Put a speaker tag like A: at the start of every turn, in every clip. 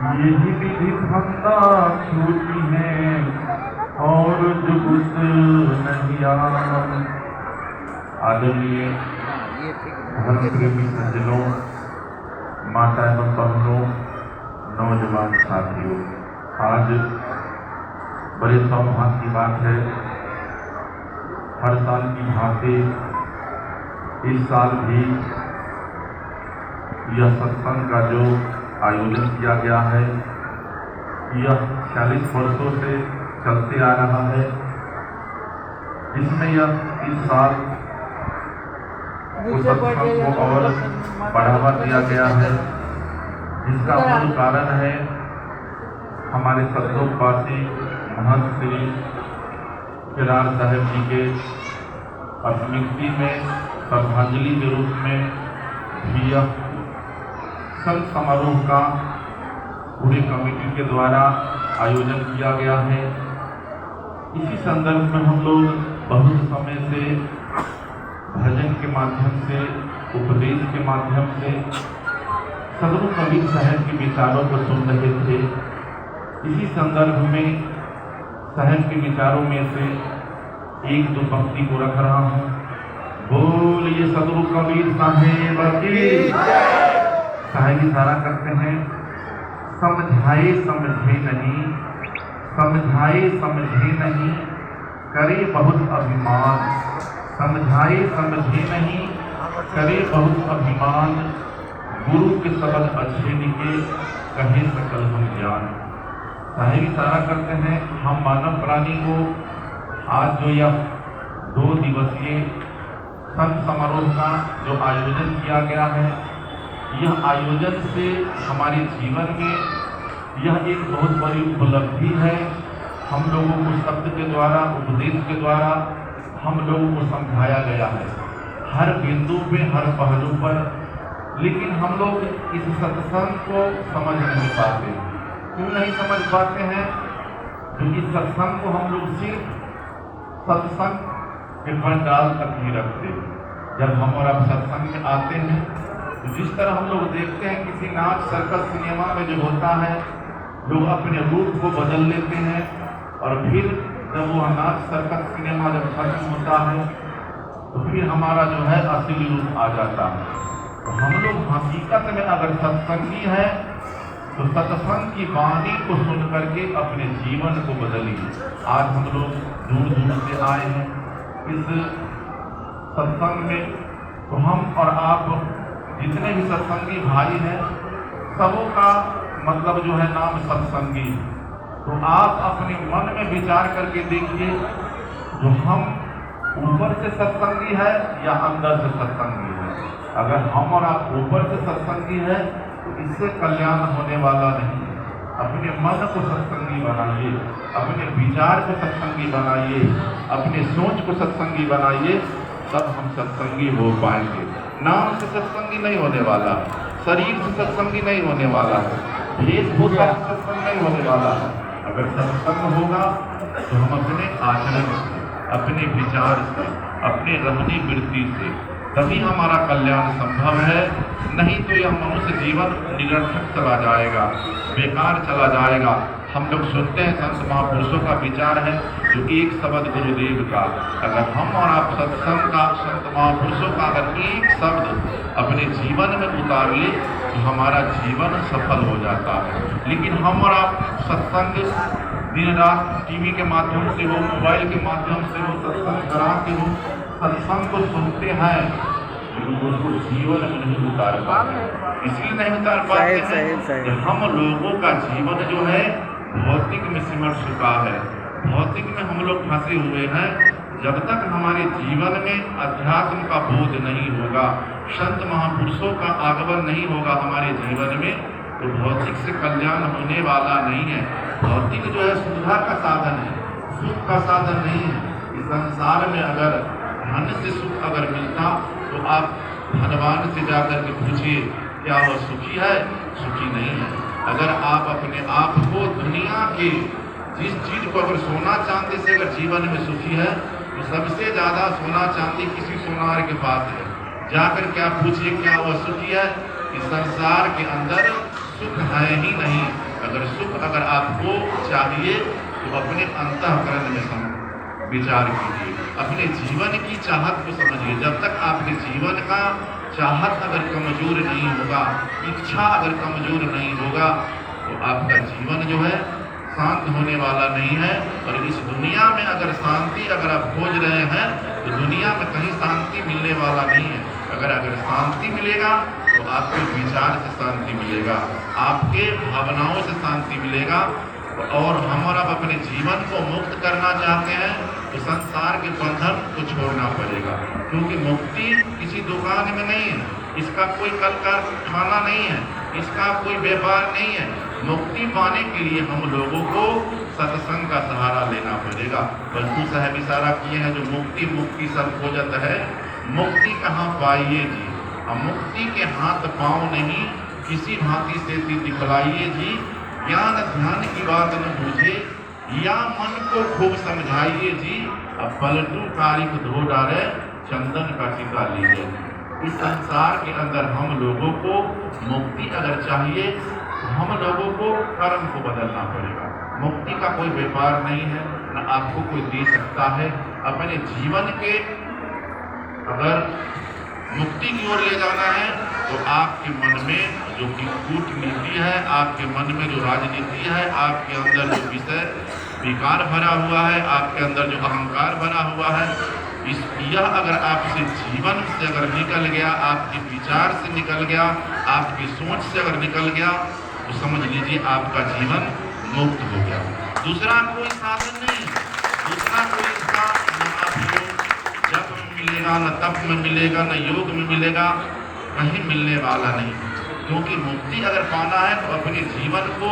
A: यही विधि फंदा छूटी है और जुगुत नहीं आम। आदरणीय धर्म प्रेमी सज्जनों, माता एवं बहनों, नौजवान साथियों, आज बड़े सौभाग्य की बात है। हर साल की भांति इस साल भी यह सत्संग का जो आयोजन किया गया है, यह 40 वर्षों से चलते आ रहा है। इसमें यह इस साल सत्संग को और बढ़ावा दिया गया है, जिसका मूल कारण है हमारे सतलोकवासी महंत श्री केदार साहेब जी के स्मृति में श्रद्धांजलि के रूप में भी यह संत समारोह का पूरी कमेटी के द्वारा आयोजन किया गया है। इसी संदर्भ में हम लोग बहुत समय से भजन के माध्यम से, उपदेश के माध्यम से सदगुरु कबीर साहब के विचारों को सुन रहे थे। इसी संदर्भ में साहब के विचारों में से एक दो पंक्ति को रख रहा हूँ। बोलिए सदगुरु कबीर साहेब की। साहेब इशारा करते हैं, समझाए समझे नहीं, समझाए समझे नहीं, करे बहुत अभिमान। समझाए समझे नहीं, करे बहुत अभिमान, गुरु के शब्द अच्छे निके, कहे सकल हम ज्ञान। साहेब इशारा करते हैं, हम मानव प्राणी को आज जो यह 2 दिवसीय संत समारोह का जो आयोजन किया गया है, यह आयोजन से हमारे जीवन में यह एक बहुत बड़ी उपलब्धि है। हम लोगों को शब्द के द्वारा, उपदेश के द्वारा हम लोगों को समझाया गया है हर बिंदु पे, हर पहलू पर। लेकिन हम लोग इस सत्संग को समझ नहीं पाते। क्यों नहीं समझ पाते हैं? क्योंकि सत्संग को हम लोग सिर्फ सत्संग के पंडाल तक ही रखते हैं। जब हम और आप सत्संग में आते हैं तो जिस तरह हम लोग देखते हैं किसी नाच, सर्कस, सिनेमा में जो होता है, लोग अपने रूप को बदल लेते हैं और फिर जब वो नाच, सर्कस, सिनेमा जब खत्म होता है तो फिर हमारा जो है असली रूप आ जाता है। तो हम लोग हकीकत में अगर सत्संगी है तो सत्संग की वाणी को सुन करके अपने जीवन को बदलिए। आज हम लोग दूर दूर से आए हैं इस सत्संग में, तो हम और आप जितने भी सत्संगी भाई हैं, सबों का मतलब जो है नाम सत्संगी। तो आप अपने मन में विचार करके देखिए, जो हम ऊपर से सत्संगी है या अंदर से सत्संगी है। अगर हम और आप ऊपर से सत्संगी है तो इससे कल्याण होने वाला नहीं है। अपने मन को सत्संगी बनाइए, अपने विचार को सत्संगी बनाइए, अपने सोच को सत्संगी बनाइए, तब हम सत्संगी हो पाएंगे। नाम से सत्संगी नहीं होने वाला, शरीर से सत्संगी नहीं होने वाला है, वेशभूषा से सत्संग नहीं होने वाला है। अगर सत्संग होगा तो हम अपने आचरण से, अपने विचार से, अपने रहनी वृत्ति से, तभी हमारा कल्याण संभव है। नहीं तो यह मनुष्य जीवन निरर्थक चला जाएगा, बेकार चला जाएगा। हम लोग सुनते हैं संत महापुरुषों का विचार है जो एक शब्द गुरुदेव का, अगर हम और आप सत्संग का, संत महापुरुषों का अगर एक शब्द अपने जीवन में उतार ले तो हमारा जीवन सफल हो जाता है। लेकिन हम और आप सत्संग दिन रात टीवी के माध्यम से हो, मोबाइल के माध्यम से हो, सत्संग कराते हो, सत्संग को सुनते हैं लेकिन उसको जीवन में नहीं उतार पाते। इसलिए नहीं उतार पाते हैं कि हम लोगों का जीवन जो है भौतिक में सिमट चुका है, भौतिक में हम लोग फंसे हुए हैं। जब तक हमारे जीवन में अध्यात्म का बोध नहीं होगा, संत महापुरुषों का आगमन नहीं होगा हमारे जीवन में, तो भौतिक से कल्याण होने वाला नहीं है। भौतिक जो है सुविधा का साधन है, सुख का साधन नहीं है। इस संसार में अगर धन से सुख अगर मिलता तो आप धनवान से जाकर के पूछिए क्या वह सुखी है? सुखी नहीं है। अगर आप अपने आप को दुनिया के जिस चीज को अगर सोना चांदी से अगर जीवन में सुखी है तो सबसे ज्यादा सोना चांदी किसी सोनार के पास है। जाकर क्या पूछिए क्या वह सुखी है? इस संसार के अंदर
B: सुख है ही नहीं। अगर सुख अगर आपको चाहिए तो अपने अंतःकरण में विचार कीजिए, अपने जीवन की चाहत को समझिए। जब तक आपके जीवन का चाहत अगर कमजोर नहीं होगा, इच्छा अगर कमजोर नहीं होगा, तो आपका जीवन जो है शांत होने वाला नहीं है। और इस दुनिया में अगर शांति अगर आप खोज रहे हैं तो दुनिया में कहीं शांति मिलने वाला नहीं है। अगर शांति मिलेगा तो आपके विचार से शांति मिलेगा, आपके भावनाओं से शांति मिलेगा। और हम और आप अपने जीवन को मुक्त करना चाहते हैं तो संसार के बंधन को छोड़ना पड़ेगा, क्योंकि मुक्ति किसी दुकान में नहीं है, इसका कोई कल कारखाना नहीं है, इसका कोई व्यापार नहीं है। मुक्ति पाने के लिए हम लोगों को सत्संग का सहारा लेना पड़ेगा। बंधु साहब इशारा किए हैं जो मुक्ति मुक्ति सब खोजत है, मुक्ति कहाँ पाइए जी। मुक्ति के हाथ पाँव नहीं, किसी भांति से दिखलाइए जी। ज्ञान ध्यान की बात न बूझे, या मन को खूब समझाइए जी। अब पलटू कारिक धो डाले, चंदन का टीका लीजिए। इस संसार के अंदर हम लोगों को मुक्ति अगर चाहिए तो हम लोगों को कर्म को बदलना पड़ेगा। मुक्ति का कोई व्यापार नहीं है, न आपको कोई दे सकता है। अपने जीवन के अगर मुक्ति की ओर ले जाना है तो आपके मन में जो कूटनीति है, आपके मन में जो राजनीति है, आपके अंदर जो विषय विकार भरा हुआ है, आपके अंदर जो अहंकार भरा हुआ है, यह अगर आपसे जीवन से अगर निकल गया, आपके विचार से निकल गया, आपकी सोच से अगर निकल गया, तो समझ लीजिए आपका जीवन मुक्त हो गया। दूसरा कोई साधन नहीं है, दूसरा कोई इसका न आपको जप में मिलेगा, न तप में मिलेगा, न योग में मिलेगा, कहीं मिलने वाला नहीं। क्योंकि मुक्ति अगर पाना है तो अपने जीवन को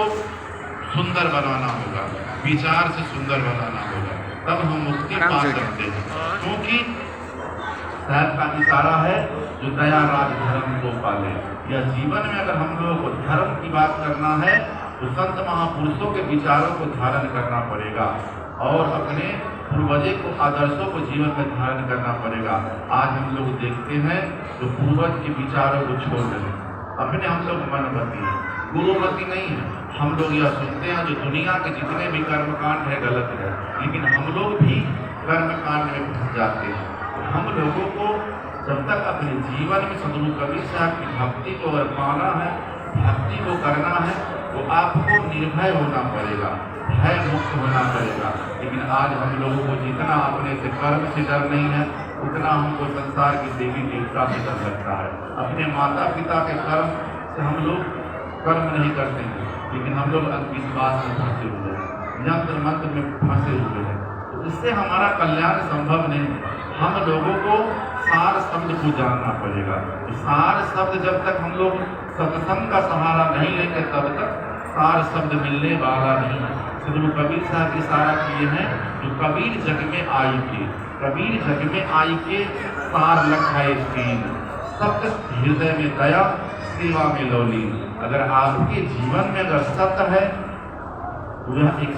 B: सुंदर बनाना होगा, विचार से सुंदर बनाना होगा, तब हम मुक्ति पा सकते हैं। क्योंकि साहब का इशारा है जो दया राज धर्म को पाले। यह जीवन में अगर हम लोगों को धर्म की बात करना है तो संत महापुरुषों के विचारों को धारण करना पड़ेगा और अपने पूर्वजों को आदर्शों को जीवन में धारण करना पड़ेगा। आज हम लोग देखते हैं जो पूर्वज के विचारों को छोड़ रहे हैं, अपने हम लोग मनमती हैं, गुरुमती नहीं है। हम लोग यह सुनते हैं जो दुनिया के जितने भी कर्मकांड है गलत है, लेकिन हम लोग भी कर्मकांड में फंस जाते हैं। तो हम लोगों को जब तक अपने जीवन में सदगुरु कबीर साहब की भक्ति को अगर पाना है, भक्ति को करना है, तो आपको निर्भय होना पड़ेगा, भय मुक्त होना पड़ेगा। लेकिन आज हम लोगों को जितना अपने से कर्म से डर नहीं है, उतना हमको संसार की देवी देवता से डर लगता है। अपने माता पिता के कर्म से हम लोग कर्म नहीं करते हैं, लेकिन हम लोग अंधविश्वास में फंसे हुए हैं, यंत्र मंत्र में फंसे हुए हैं। तो इससे हमारा कल्याण संभव नहीं है। हम लोगों को सार शब्द को जानना पड़ेगा। तो सार शब्द जब तक हम लोग सत्संग का सहारा नहीं लेंगे, तब तक सार शब्द मिलने वाला नहीं है। सदगुरु कबीर साहब इशारा किए हैं जो कबीर जग में आई के, कबीर जग में आई के सार लखाए तीन, सत्य हृदय में दया, सेवा में लौलीन। अगर आपके जीवन में अगर सत्य है तो यह एक